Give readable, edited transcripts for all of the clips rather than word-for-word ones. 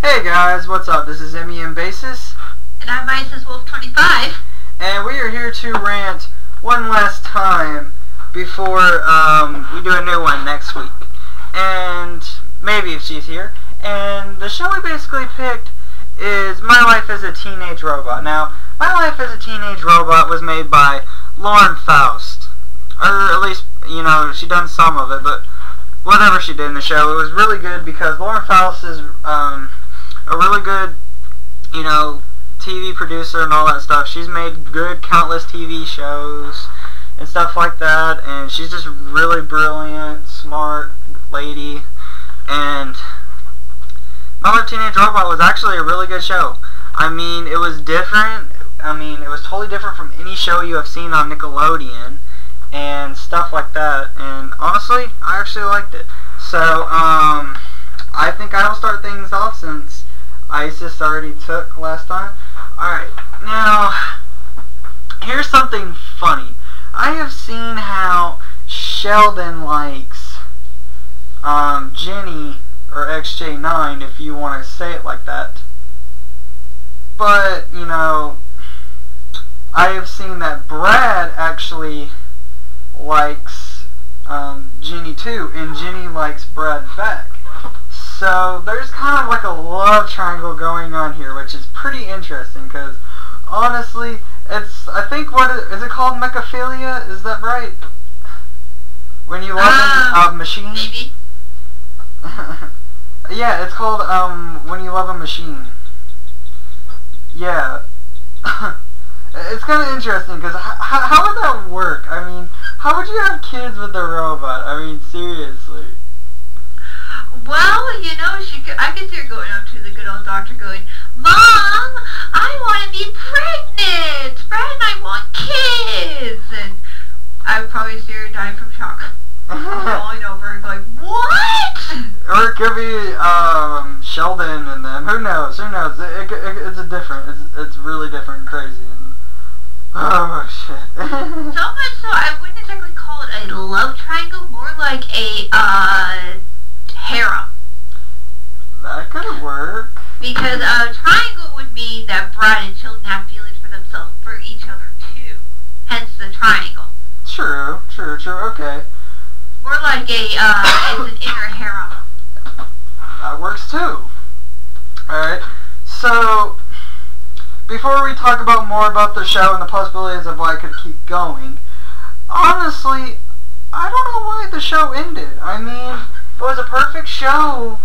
Hey guys, what's up? This is MEM Basis. And I'm IsisWolf25. And we are here to rant one last time before we do a new one next week. And maybe if she's here. And the show we basically picked is My Life as a Teenage Robot. Now, My Life as a Teenage Robot was made by Lauren Faust. Or at least, you know, she done some of it, but whatever she did in the show, it was really good because Lauren Faust is a really good, you know, TV producer and all that stuff. She's made good countless TV shows and stuff like that, and she's just really brilliant, smart lady. And My Life Teenage Robot was actually a really good show. I mean, it was different. I mean, it was totally different from any show you have seen on Nickelodeon and stuff like that. And honestly, I actually liked it. So, I think I'll start things off since Isis already took last time. Alright, now, here's something funny. I have seen how Sheldon likes Jenny, or XJ9, if you want to say it like that. But, you know, I have seen that Brad actually likes Jenny too, and Jenny likes Brad back. So there's kind of like a love triangle going on here, which is pretty interesting because honestly, it's, I think, what is it called? Mechaphilia? Is that right? When you love a machine? Maybe. Yeah, it's called when you love a machine. Yeah. It's kind of interesting because how would that work? I mean, how would you have kids with a robot? I mean, seriously. Well, you know, I could see her going up to the good old doctor going, Mom, I want to be pregnant! Brad and I want kids! And I would probably see her dying from shock. Falling over and going, what? Or it could be Sheldon and them. Who knows? Who knows? It's a different. It's really different and crazy. And, oh shit. So much so I wouldn't exactly call it a love triangle, more like a harem. That could work. Because a triangle would mean that Brad and Sheldon have feelings for themselves, for each other too. Hence the triangle. True. Okay. More like a, it's an inner harem. That works too. Alright. So, before we talk about more about the show and the possibilities of why it could keep going, honestly, I don't know why the show ended. I mean, it was a perfect show.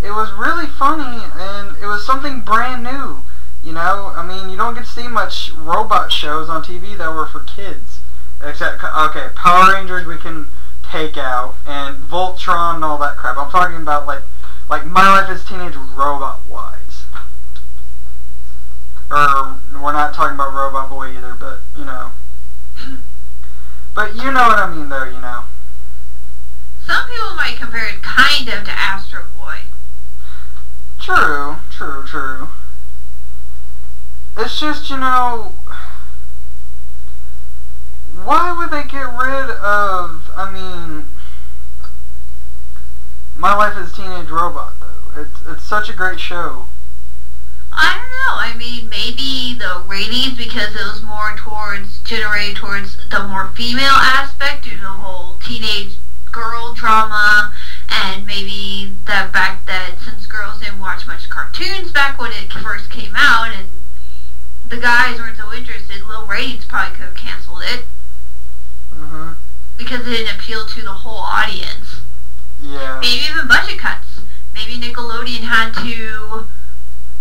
It was really funny, and it was something brand new. You know, I mean, you don't get to see much robot shows on TV that were for kids. Except, okay, Power Rangers we can take out, and Voltron and all that crap. I'm talking about, like My Life as Teenage Robot-wise. Or, we're not talking about Robot Boy either, but, you know. But you know what I mean, though, you know. Some people might compare it kind of to Astro Boy. True. It's just, you know, why would they get rid of, I mean, My Life as a Teenage Robot, though? It's such a great show. I don't know. I mean, maybe the ratings, because it was more generated towards the more female aspect due to the whole teenage girl drama, and maybe the fact that since girls didn't watch much cartoons back when it first came out, and the guys weren't so interested, low ratings probably could have canceled it. Because it didn't appeal to the whole audience. Yeah. Maybe even budget cuts. Maybe Nickelodeon had to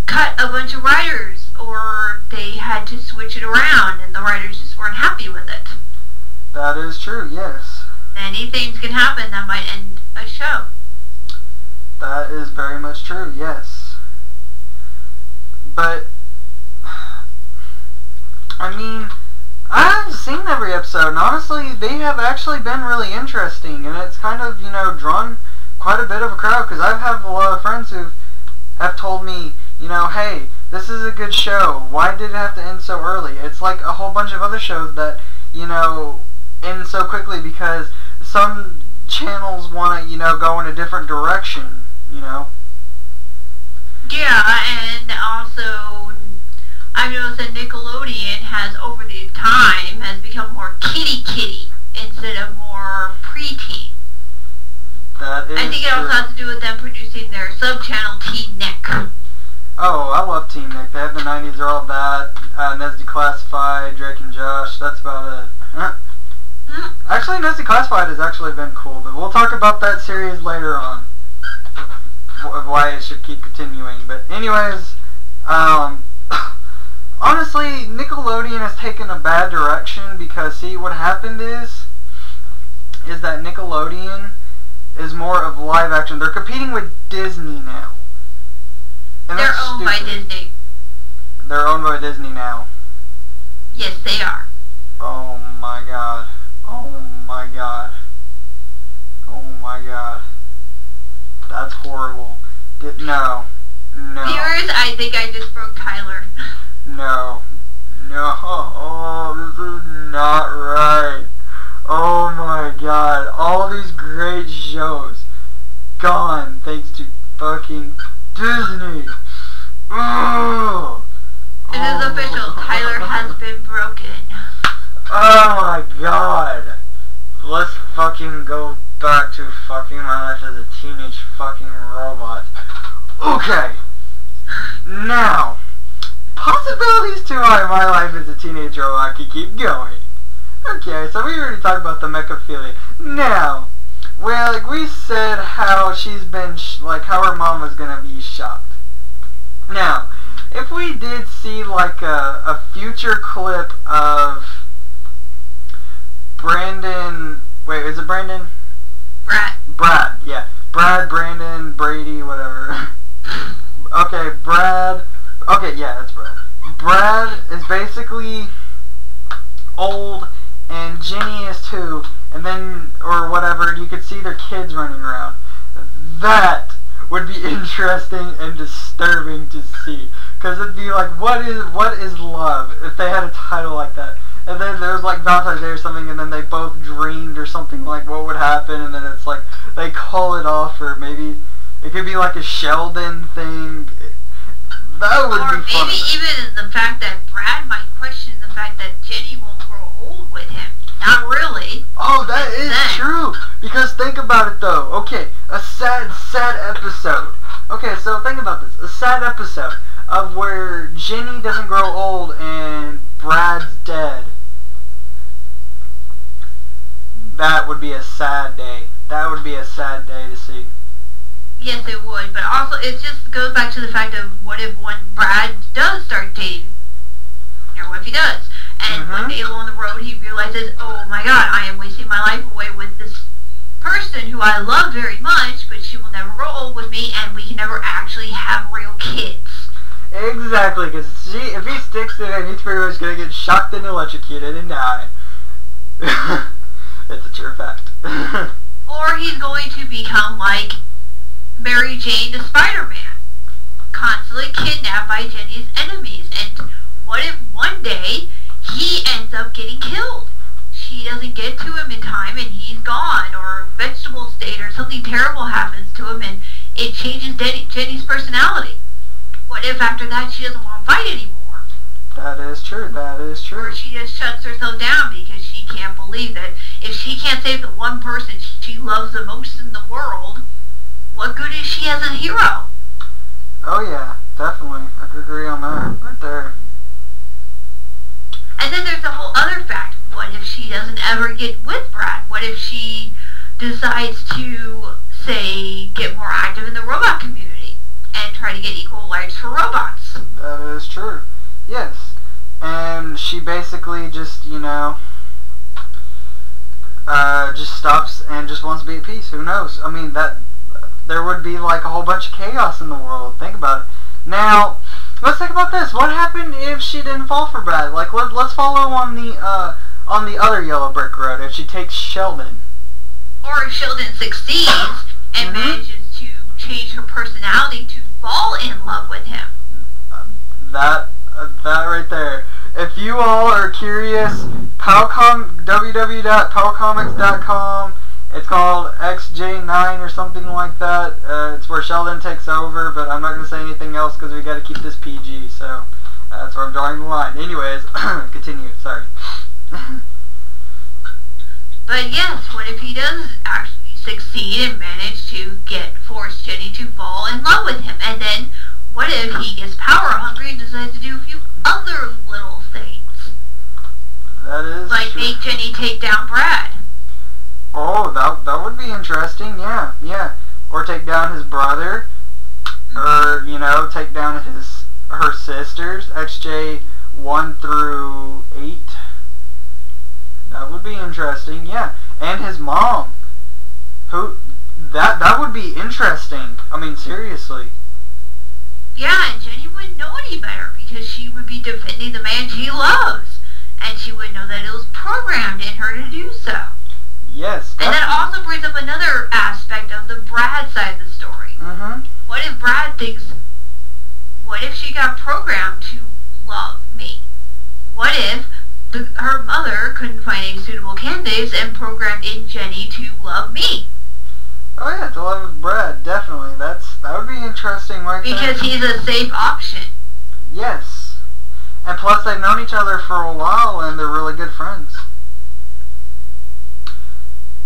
cut a bunch of writers, or they had to switch it around, and the writers just weren't happy with it. That is true, yes. Many things can happen that might end a show. That is very much true, yes. But, I mean, I haven't seen every episode, and honestly, they have actually been really interesting, and it's kind of, you know, drawn quite a bit of a crowd, because I have a lot of friends who have told me, you know, hey, this is a good show, why did it have to end so early? It's like a whole bunch of other shows that, you know, end so quickly because some channels want to, you know, go in a different direction, you know? Yeah, Yeah, and also I've noticed that Nickelodeon has, over the time, has become more kitty instead of more preteen. That is I think it also has to do with them producing their sub-channel Teen Nick. Oh, I love Teen Nick. They have the 90s, they're all that. Nesdy Classified, Drake and Josh, that's about it. Actually, Nesdy Classified has actually been cool, but we'll talk about that series later on. Why it should keep continuing. But anyways, honestly, Nickelodeon has taken a bad direction because, see, what happened is that Nickelodeon is more of live action. They're competing with Disney now. And they're owned by Disney. They're owned by Disney now. Yes, they are. Oh my god. Oh my god. Oh my god. That's horrible. No. No. Viewers, I think I just broke Tyler. No. No. Oh, this is not right. Oh my god. All these great shows gone thanks to fucking Disney. Oh. It is official. Tyler has been broken. Oh my god. Let's fucking go back to fucking my life as a teenage fucking robot. Okay. Now, possibilities to my life as a teenage robot can keep going. Okay, so we already talked about the mechaphilia. Now, well, like we said how she's been, how her mom was gonna be shocked. Now, if we did see like a future clip of Brandon, wait, is it Brandon? Brad, yeah. Brad, Brandon, Brady, whatever. Okay, Brad, okay, yeah, that's Brad. Brad is basically old, and Jenny is too, and then, or whatever, you could see their kids running around. That would be interesting and disturbing to see, because it'd be like, what is love, if they had a title like that. And then there's like Valentine's Day or something, and then they both dreamed or something, like what would happen, and then it's like they call it off, or maybe it could be like a Sheldon thing. That would be fun. Or maybe even the fact that Brad might question the fact that Jenny won't grow old with him. Not really. Oh, that is true. Because think about it though. Okay, a sad episode. Okay, so think about this. A sad episode of where Jenny doesn't grow old and Brad's dead. That would be a sad day. That would be a sad day to see. Yes, it would, but also it just goes back to the fact of what if when Brad does start dating, or what if he does, and one day along the road he realizes, oh my god, I am wasting my life away with this person who I love very much, but she will never grow old with me, and we can never actually have real kids. Exactly, because if he sticks to it, he's pretty much going to get shocked and electrocuted and die. It's a true fact. Or he's going to become like Mary Jane the Spider-Man, constantly kidnapped by Jenny's enemies, and what if one day he ends up getting killed? She doesn't get to him in time and he's gone, or vegetable state, or something terrible happens to him and it changes Jenny's personality. What if after that she doesn't want to fight anymore? That is true, that is true. Or she just shuts herself down because she can't believe that if she can't save the one person she loves the most in the world, what good is she as a hero? Oh yeah, definitely. I could agree on that right there. And then there's the whole other fact. What if she doesn't ever get with Brad? What if she decides to, say, get more active in the robot community and try to get equal rights for robots? That is true. Yes. And she basically just, you know, just stops and just wants to be at peace. Who knows? I mean, there would be like a whole bunch of chaos in the world. Think about it. Now, let's think about this. What happened if she didn't fall for Brad? Like, let's follow on the other yellow brick road. If she takes Sheldon, or if Sheldon succeeds and manages to change her personality to fall in love with him. That right there. If you all are curious, www.powcomics.com, It's called XJ9 or something like that. It's where Sheldon takes over, but I'm not going to say anything else because we got to keep this PG, so that's where I'm drawing the line. Anyways, continue, sorry. But yes, what if he does actually succeed and manage to force Jenny to fall in love with him? And then, what if he gets power hungry and decides to do a few other little things? That is like true. Make Jenny take down Brad. Oh, that would be interesting, yeah. Or take down his brother, or, take down her sisters, XJ 1 through 8. That would be interesting, yeah. And his mom. That would be interesting. I mean, seriously. Yeah, and Jenny wouldn't know any better because she would be defending the man she loves. And she would know that it was programmed in her to do so. Yes. And that also brings up another aspect of the Brad side of the story. Mm-hmm. What if she got programmed to love me? What if her mother couldn't find any suitable candidates and programmed in Jenny to love me? Oh yeah, to love Brad, definitely. That would be interesting right there. Because he's a safe option. Yes. And plus they've known each other for a while and they're really good friends.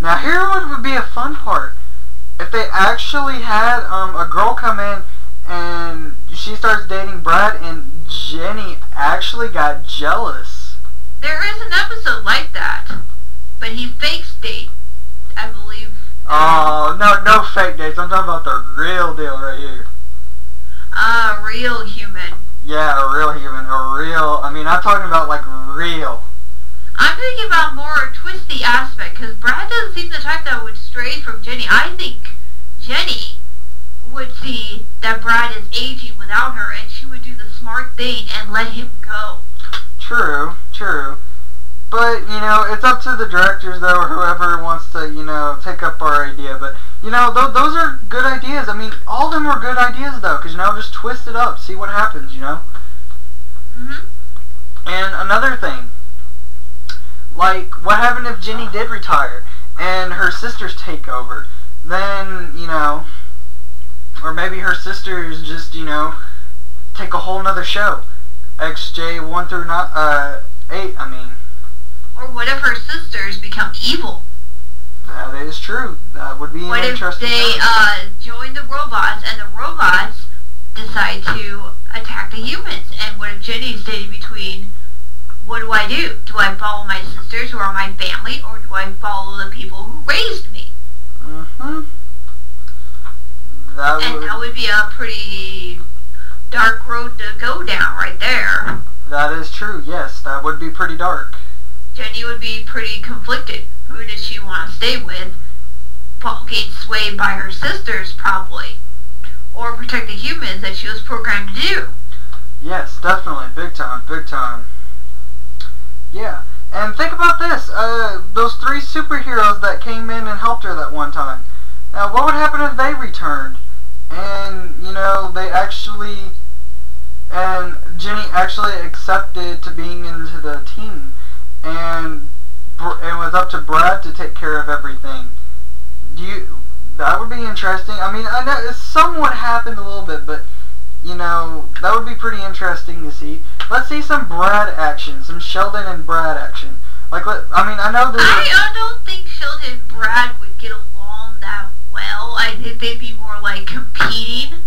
Now here would be a fun part. If they actually had a girl come in and she starts dating Brad and Jenny actually got jealous. There is an episode like that. But he fakes date, I believe. Oh, no fake dates. I'm talking about the real deal right here. Real human. Yeah, a real human. I'm talking about like real. I'm thinking about more twisty aspect, because Brad doesn't seem the type that would stray from Jenny. I think Jenny would see that Brad is aging without her, and she would do the smart thing and let him go. True. But, it's up to the directors, though, or whoever wants to, take up our idea. But, those are good ideas. I mean, all of them were good ideas, though, because, just twist it up, see what happens, Mm-hmm. And another thing, like, what happened if Jenny did retire and her sisters take over? Then, or maybe her sisters just, take a whole nother show. XJ 1 through 8, I mean. Or what if her sisters become evil? That is true. That would be an interesting What if they join the robots and the robots decide to attack the humans? And what if Jenny stayed between, what do I do? Do I follow my sisters who are my family, or do I follow the people who raised me? Mm-hmm. That would be a pretty dark road to go down right there. That is true, yes. That would be pretty dark. Jenny would be pretty conflicted. Who does she want to stay with? Getting swayed by her sisters, probably. Or protect the humans that she was programmed to do. Yes, definitely. Big time. Yeah. And think about this. Those 3 superheroes that came in and helped her that one time. Now, what would happen if they returned? And, and Jenny actually accepted to being into the team. And it was up to Brad to take care of everything. That would be interesting. I mean, I know it somewhat happened a little bit, but that would be pretty interesting to see. Let's see some Brad action, some Sheldon and Brad action. Like, I know I don't think Sheldon and Brad would get along that well. I think they'd be more like competing.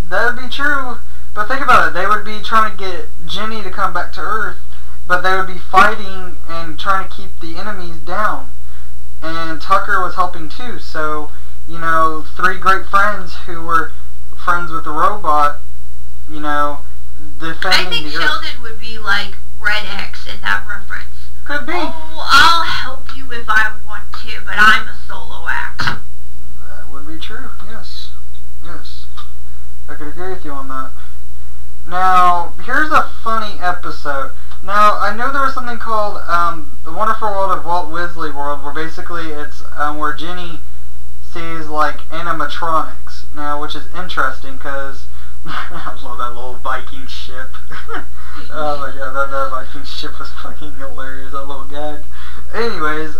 That would be true, but think about it. They would be trying to get Jenny to come back to Earth. But they would be fighting and trying to keep the enemies down. And Tucker was helping too. So, 3 great friends who were friends with the robot, defending I think the Sheldon Earth. would be like Red X in that reference. Could be. Oh, I'll help you if I want to, but I'm a solo act. That would be true, yes. I could agree with you on that. Now, here's a funny episode. Now, I know there was something called The Wonderful World of Walt Disney World, where basically it's where Jenny sees like animatronics. Now, which is interesting because I love that little Viking ship. Oh my god, that Viking ship was fucking hilarious. That little gag. Anyways,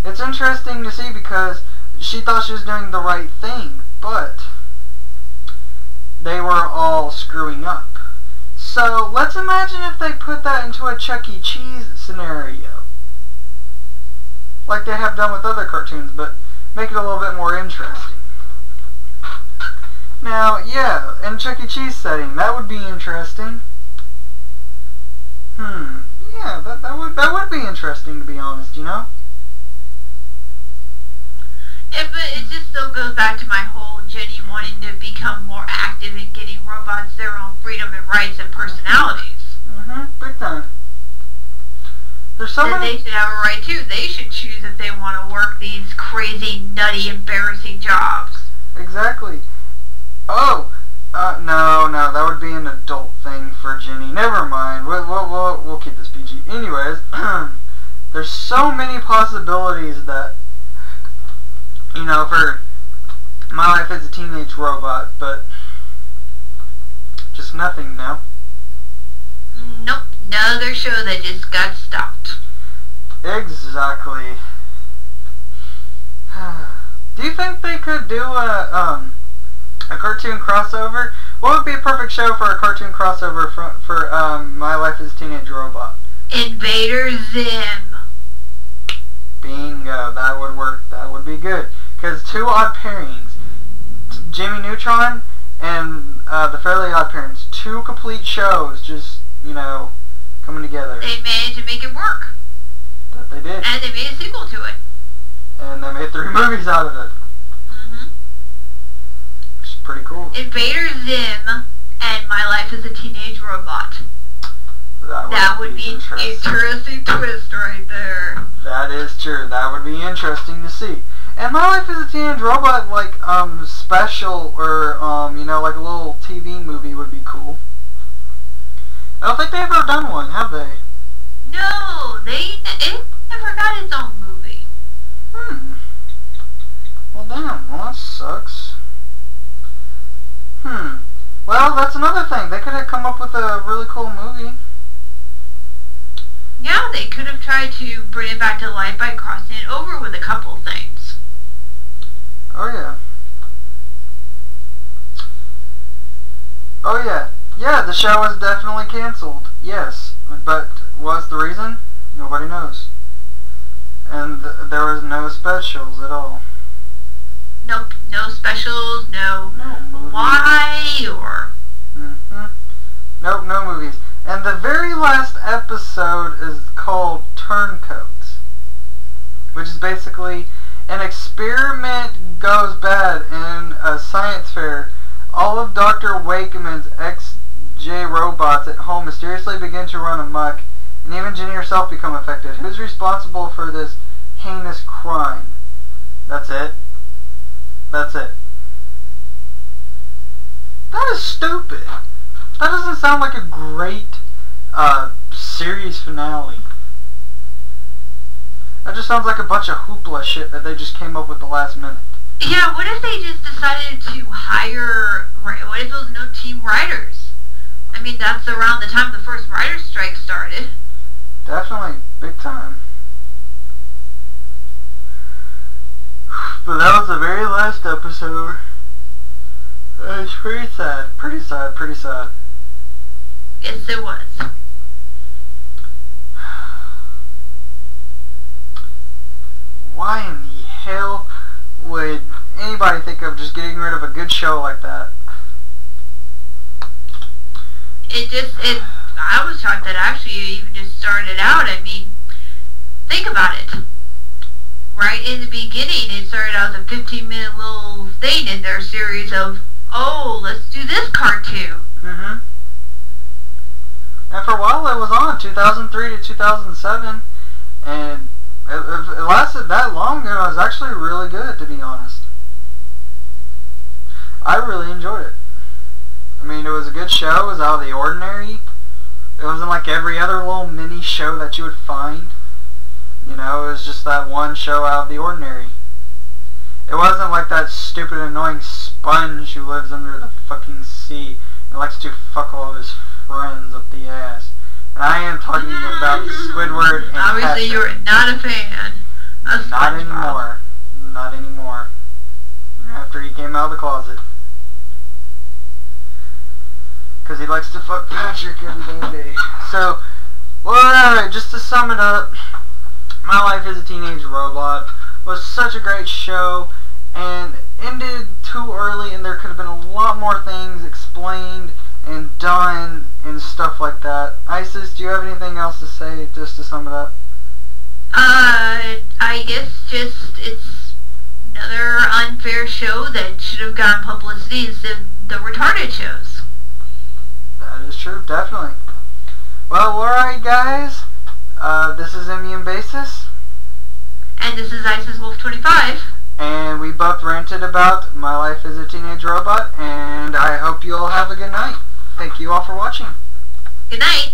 It's interesting to see because she thought she was doing the right thing, but they were all screwing up. So let's imagine if they put that into a Chuck E. Cheese scenario. Like they have done with other cartoons, but make it a little bit more interesting. Now, yeah, in Chuck E. Cheese setting, that would be interesting. Yeah, that would be interesting, to be honest, you know? Yeah, but it just still goes back to my whole Jenny wanting to become more active and getting robots their own freedom and rights and personalities. Big time. There's so many... They should have a right too. They should choose if they want to work these crazy, nutty, embarrassing jobs. Exactly. Oh, no, that would be an adult thing for Jenny. Never mind. We'll keep this PG. Anyways, there's so many possibilities that, you know, for My Life as a Teenage Robot, but just nothing now. Nope, another show that just got stopped. Exactly. Do you think they could do a cartoon crossover? What would be a perfect show for a cartoon crossover for My Life as a Teenage Robot? Invader Zim. Bingo, that would work. That would be good. Because two odd pairings, Jimmy Neutron and the Fairly Odd Parents, two complete shows, just, you know, coming together. They managed to make it work. That they did. And they made a sequel to it. And they made 3 movies out of it. Which is pretty cool. Invader Zim and My Life as a Teenage Robot. That would be an interesting twist right there. That is true. That would be interesting to see. And My Life as a Teenage Robot, like, special, or, you know, like a little TV movie would be cool. I don't think they've ever done one, have they? No, it never got its own movie. Well, damn. Well, that sucks. Well, that's another thing. They could have come up with a really cool movie. Yeah, they could have tried to bring it back to life by crossing it over with a couple things. Oh, yeah. Oh, yeah. Yeah, the show was definitely canceled. Yes. But what's the reason? Nobody knows. And there was no specials at all. Nope. No specials, no movies. Why, or... Nope, no movies. And the very last episode is called Turncoats, which is basically an experiment goes bad in a science fair. All of Dr. Wakeman's XJ robots at home mysteriously begin to run amok, and even Jenny herself become affected. Who's responsible for this heinous crime? That's it. That's it. That is stupid. That doesn't sound like a great series finale. That just sounds like a bunch of hoopla shit that they just came up with the last minute. Yeah, what if they just decided to hire... What if there was no team writers? I mean, that's around the time the first writer's strike started. Definitely. Big time. But that was the very last episode. It's pretty sad. Pretty sad. Pretty sad. Yes, it was. Why in the hell would anybody think of just getting rid of a good show like that? I was shocked that actually you even just started out. I mean, think about it. Right in the beginning, it started out as a 15-minute little thing in their series of, oh, let's do this cartoon. And for a while it was on, 2003 to 2007, and it lasted that long, and it was actually really good, to be honest. I really enjoyed it. I mean, it was a good show, it was out of the ordinary. It wasn't like every other little mini show that you would find. You know, it was just that one show out of the ordinary. It wasn't like that stupid, annoying sponge who lives under the fucking sea and likes to fuck all of his friends up the ass. And I am talking about Squidward and Obviously, Patrick. you're not a fan. A Not SpongeBob. anymore. Not anymore. After he came out of the closet. Because he likes to fuck Patrick every damn day. So, well, alright, just to sum it up, My Life as a Teenage Robot was such a great show, and ended too early, and there could have been a lot more things explained and done and stuff like that. Isis, do you have anything else to say, just to sum it up? I guess just it's another unfair show that should have gotten publicity instead of the retarded shows. That is true, definitely. Well, alright guys, this is Emmy and Basis. And this is Isis Wolf 25. And we both ranted about My Life as a Teenage Robot, and I hope you all have a good night. Thank you all for watching. Good night.